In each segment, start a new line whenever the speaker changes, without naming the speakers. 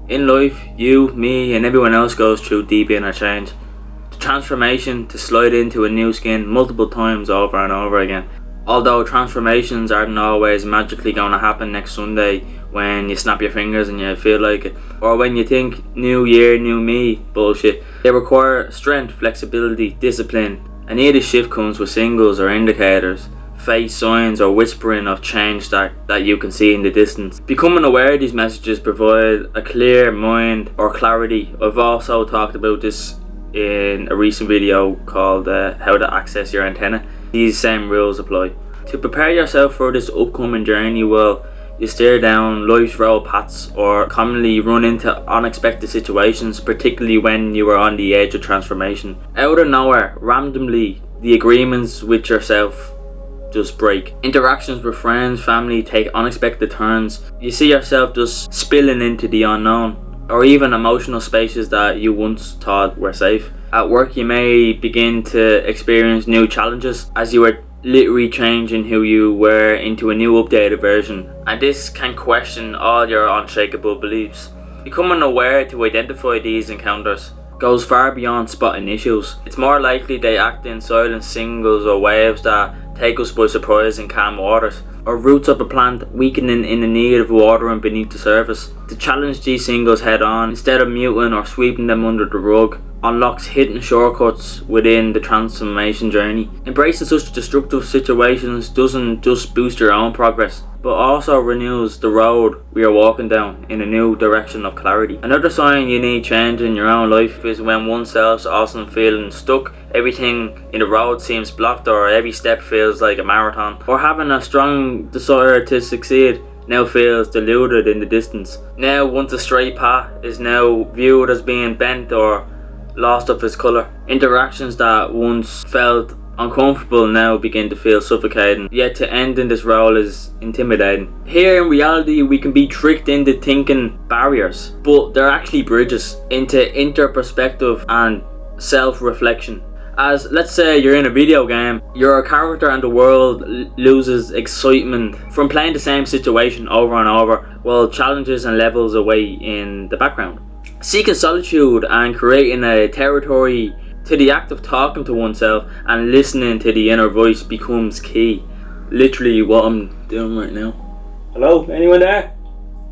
In life, you, me and everyone else goes through deep inner change. The transformation to slide into a new skin multiple times over and over again. Although transformations aren't always magically going to happen next Sunday when you snap your fingers and you feel like it, or when you think new year, new me bullshit. They require strength, flexibility, discipline, and either shift comes with signals or indicators, face signs or whispering of change that you can see in the distance. Becoming aware of these messages provide a clear mind or clarity. I've also talked about this in a recent video called how to access your antenna. These same rules apply. To prepare yourself for this upcoming journey, well, you steer down life's road paths or commonly run into unexpected situations, particularly when you are on the edge of transformation. Out of nowhere, randomly, the agreements with yourself just break. Interactions with friends, family take unexpected turns. You see yourself just spilling into the unknown, or even emotional spaces that you once thought were safe. At work, you may begin to experience new challenges as you are literally changing who you were into a new updated version, and this can question all your unshakable beliefs. Becoming aware to identify these encounters goes far beyond spotting issues. It's more likely they act in silent signals or waves that take us by surprise in calm waters, or roots of a plant weakening in the need of watering beneath the surface. To challenge these signals head on, instead of muting or sweeping them under the rug, unlocks hidden shortcuts within the transformation journey. Embracing such destructive situations doesn't just boost your own progress, but also renews the road we are walking down in a new direction of clarity. Another sign you need change in your own life is when oneself's often feeling stuck, everything in the road seems blocked, or every step feels like a marathon, or having a strong desire to succeed now feels diluted in the distance. Now once a straight path is now viewed as being bent or lost of its colour. Interactions that once felt uncomfortable now begin to feel suffocating, yet to end in this role is intimidating. Here in reality, we can be tricked into thinking barriers, but they're actually bridges into inter-perspective and self-reflection. As let's say you're in a video game, your character and the world loses excitement from playing the same situation over and over, while challenges and levels away in the background. Seeking solitude and creating a territory to the act of talking to oneself and listening to the inner voice becomes key. Literally what I'm doing right now. Hello? Anyone there?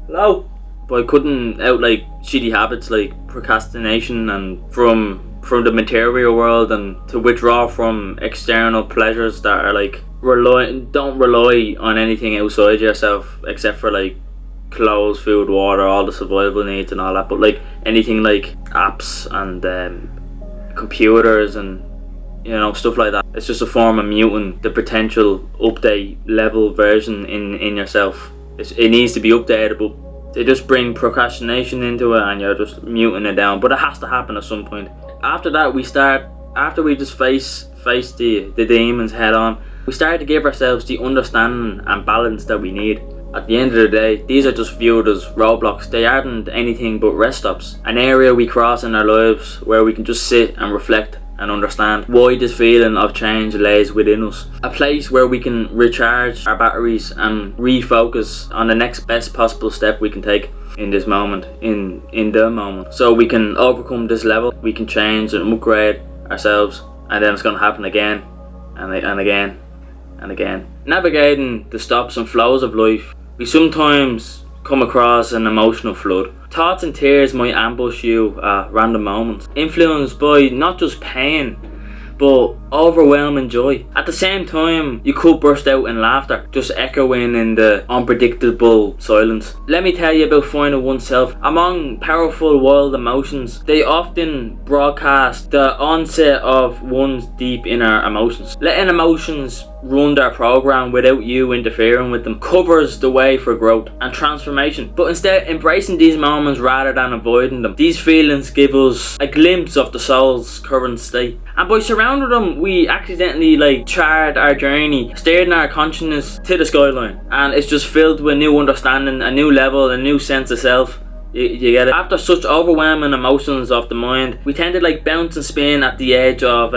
Hello? But I couldn't out like shitty habits like procrastination and from the material world, and to withdraw from external pleasures that are like don't rely on anything outside yourself except for like clothes, food, water, all the survival needs and all that, but like anything like apps and computers and stuff like that, it's just a form of muting the potential update level version in yourself. It needs to be updated, but they just bring procrastination into it and you're just muting it down, but it has to happen at some point. After that, after we just face the demons head on, we start to give ourselves the understanding and balance that we need. At the end of the day, these are just viewed as roadblocks. They aren't anything but rest stops. An area we cross in our lives where we can just sit and reflect and understand why this feeling of change lays within us. A place where we can recharge our batteries and refocus on the next best possible step we can take in this moment, in the moment. So we can overcome this level, we can change and upgrade ourselves, and then it's going to happen again and again and again. Navigating the stops and flows of life, we sometimes come across an emotional flood. Thoughts and tears might ambush you at random moments, influenced by not just pain but overwhelming joy. At the same time, you could burst out in laughter, just echoing in the unpredictable silence. Let me tell you about finding oneself among powerful wild emotions. They often broadcast the onset of one's deep inner emotions. Letting emotions run their program without you interfering with them covers the way for growth and transformation. But instead, embracing these moments rather than avoiding them. These feelings give us a glimpse of the soul's current state, and by surrounding them, we accidentally chart our journey, steering our consciousness to the skyline, and it's just filled with new understanding, a new level, a new sense of self. You get it? After such overwhelming emotions of the mind, we tend to bounce and spin at the edge of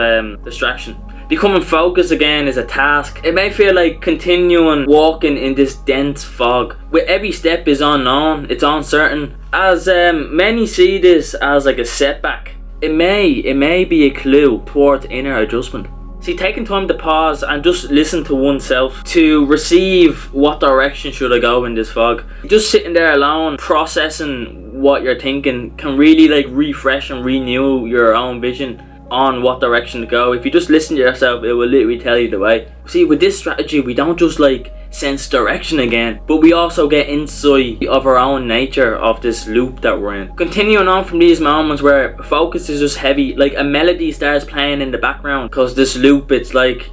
distraction. Becoming focused again is a task. It may feel like continuing walking in this dense fog. With every step is unknown, it's uncertain. As many see this as like a setback, it may be a clue towards inner adjustment. See, taking time to pause and just listen to oneself to receive what direction should I go in this fog. Just sitting there alone, processing what you're thinking can really like refresh and renew your own vision on what direction to go. If you just listen to yourself, it will literally tell you the way. See, with this strategy, we don't just like sense direction again, but we also get insight of our own nature of this loop that we're in. Continuing on from these moments where focus is just heavy, like a melody starts playing in the background, because this loop, it's like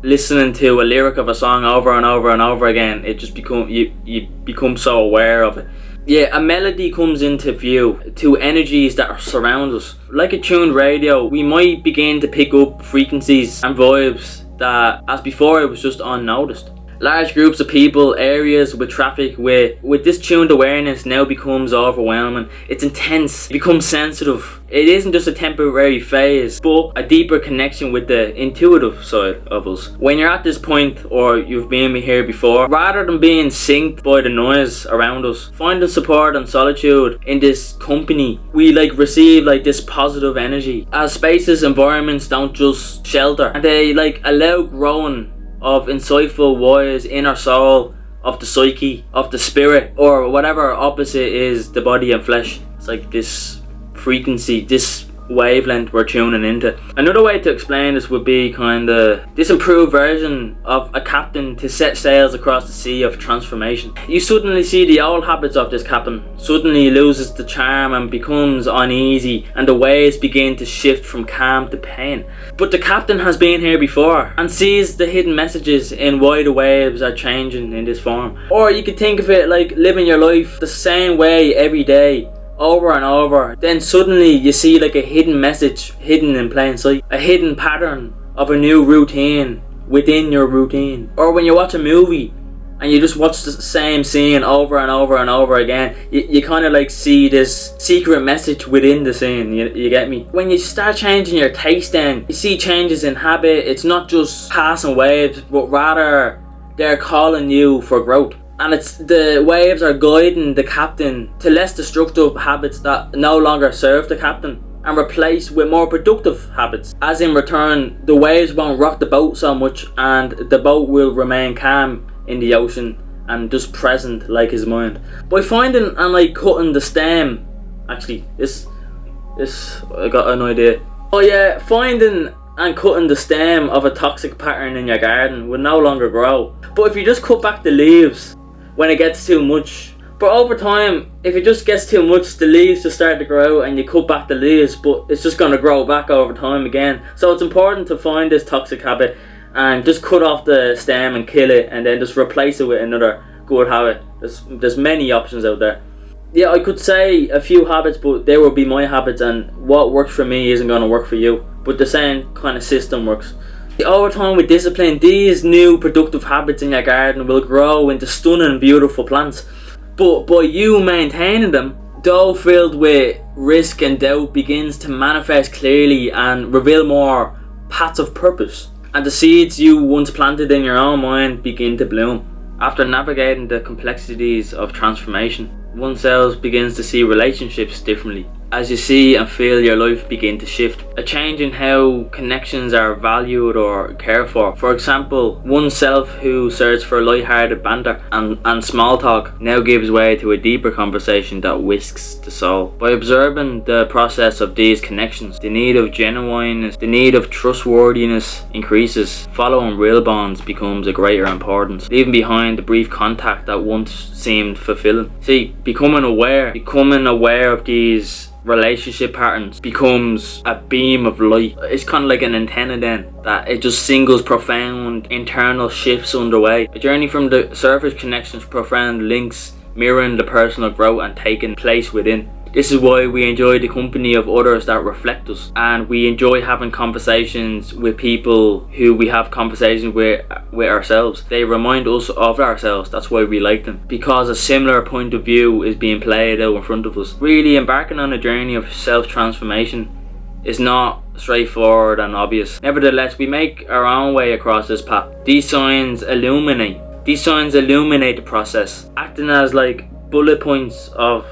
listening to a lyric of a song over and over and over again. It just you become so aware of it. Yeah, a melody comes into view to energies that surround us. Like a tuned radio, we might begin to pick up frequencies and vibes that, as before, it was just unnoticed. Large groups of people, areas with traffic, with this tuned awareness now becomes overwhelming. It's intense, it becomes sensitive. It isn't just a temporary phase, but a deeper connection with the intuitive side of us. When you're at this point, or you've been here before, rather than being synced by the noise around us, finding support and solitude in this company, we like receive like this positive energy. As spaces, environments don't just shelter, and they like allow growing of insightful wise inner soul of the psyche, of the spirit, or whatever opposite is the body and flesh. It's like this frequency, this wavelength we're tuning into. Another way to explain this would be kind of this improved version of a captain to set sails across the sea of transformation. You suddenly see the old habits of this captain suddenly loses the charm and becomes uneasy, and the waves begin to shift from calm to pain. But the captain has been here before and sees the hidden messages in why the waves are changing in this form. Or you could think of it like living your life the same way every day, over and over. Then suddenly you see like a hidden message hidden in plain sight, a hidden pattern of a new routine within your routine. Or when you watch a movie and you just watch the same scene over and over and over again, you kind of like see this secret message within the scene. You get me? When you start changing your taste, then you see changes in habit. It's not just passing waves, but rather they're calling you for growth. And it's the waves are guiding the captain to less destructive habits that no longer serve the captain, and replaced with more productive habits. As in return, the waves won't rock the boat so much, and the boat will remain calm in the ocean and just present like his mind. By finding and like cutting the stem, actually this I got an idea. Oh yeah, finding and cutting the stem of a toxic pattern in your garden will no longer grow. But if you just cut back the leaves when it gets too much, but over time, if it just gets too much, the leaves just start to grow and you cut back the leaves, but it's just going to grow back over time again. So it's important to find this toxic habit and just cut off the stem and kill it, and then just replace it with another good habit. There's many options out there. Yeah, I could say a few habits, but they will be my habits, and what works for me isn't going to work for you. But the same kind of system works. Over time, with discipline, these new productive habits in your garden will grow into stunning, beautiful plants. But by you maintaining them, though filled with risk and doubt begins to manifest clearly and reveal more paths of purpose. And the seeds you once planted in your own mind begin to bloom. After navigating the complexities of transformation, oneself begins to see relationships differently. As you see and feel your life begin to shift, a change in how connections are valued or cared for. For example, oneself who searched for light-hearted banter and small talk now gives way to a deeper conversation that whisks the soul. By observing the process of these connections, the need of genuineness, the need of trustworthiness increases. Following real bonds becomes a greater importance, leaving behind the brief contact that once seemed fulfilling. See, becoming aware of these relationship patterns becomes a beam of light. It's kind of like an antenna then, that it just signals profound internal shifts underway. A journey from the surface connections, profound links, mirroring the personal growth and taking place within. This is why we enjoy the company of others that reflect us, and we enjoy having conversations with people who we have conversations with ourselves. They remind us of ourselves. That's why we like them, because a similar point of view is being played out in front of us. Really embarking on a journey of self-transformation is not straightforward and obvious. Nevertheless, we make our own way across this path. These signs illuminate the process, acting as like bullet points of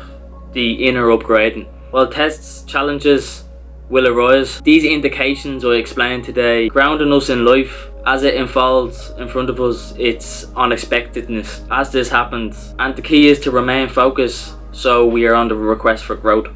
the inner upgrading. While tests, challenges will arise, these indications I explained today, grounding us in life as it unfolds in front of us, its unexpectedness as this happens. And the key is to remain focused so we are on the request for growth.